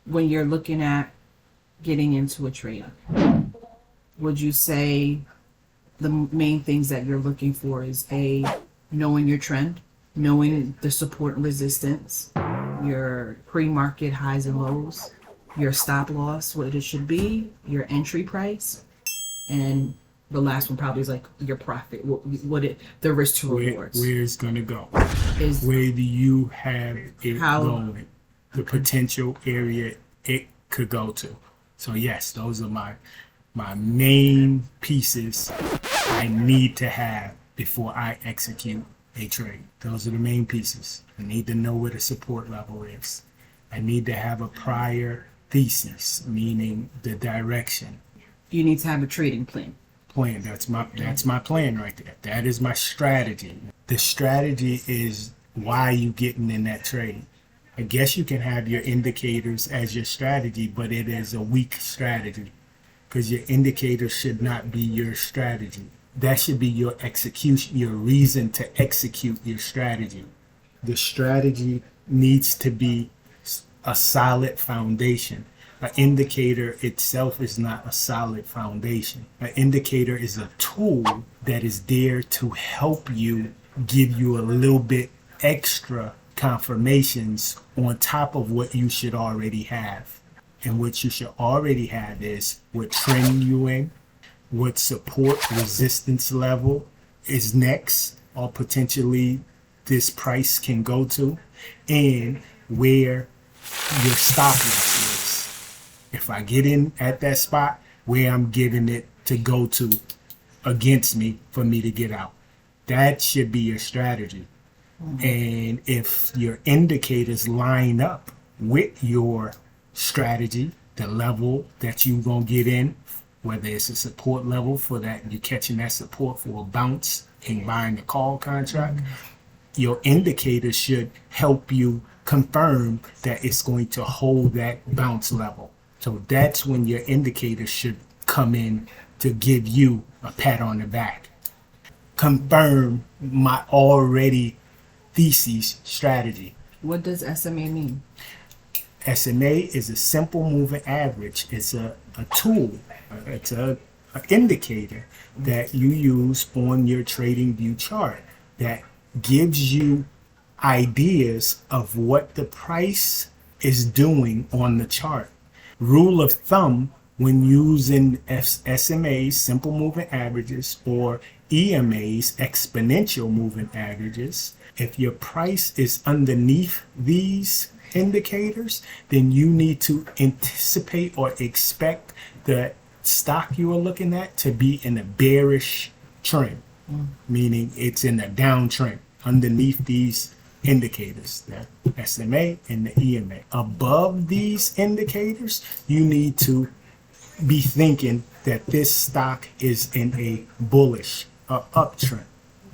when you're looking at getting into a trade, would you say the main things that you're looking for is knowing your trend, knowing the support and resistance, your pre-market highs and lows, your stop loss, what it should be, your entry price, and the last one probably is like your profit, the risk to rewards. Where it's going to go. Is Where do you have it How- going? The potential area it could go to. So yes, those are my main pieces I need to have before I execute a trade. Those are the main pieces. I need to know where the support level is. I need to have a prior thesis, meaning the direction. you need to have a trading plan. Plan. That's my plan right there. That is my strategy. The strategy is why you getting in that trade. I guess you can have your indicators as your strategy, but it is a weak strategy because your indicators should not be your strategy. That should be your execution, your reason to execute your strategy. The strategy needs to be a solid foundation. An indicator itself is not a solid foundation. An indicator is a tool that is there to help you, give you a little bit extra confirmations on top of what you should already have. And what you should already have is what trend you in, what support resistance level is next, or potentially this price can go to, and where your stop loss is. If I get in at that spot, where I'm getting it to go to against me for me to get out. That should be your strategy. And if your indicators line up with your strategy, the level that you're going to get in, whether it's a support level for that, you're catching that support for a bounce and buying the call contract, your indicators should help you confirm that it's going to hold that bounce level. So that's when your indicators should come in to give you a pat on the back. Confirm my already thesis strategy. What does SMA mean? SMA is a simple moving average. It's a tool. It's an indicator that you use on your trading view chart that gives you ideas of what the price is doing on the chart. Rule of thumb when using SMAs, simple moving averages, or EMAs, exponential moving averages, if your price is underneath these indicators, then you need to anticipate or expect the stock you are looking at to be in a bearish trend, meaning it's in a downtrend underneath these indicators, the SMA and the EMA. Above these indicators, you need to be thinking that this stock is in a bullish or uptrend,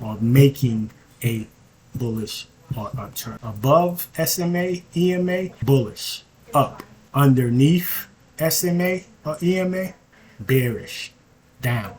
or making a bullish or uptrend. Above SMA, EMA, bullish, up. Underneath SMA or EMA, bearish, down.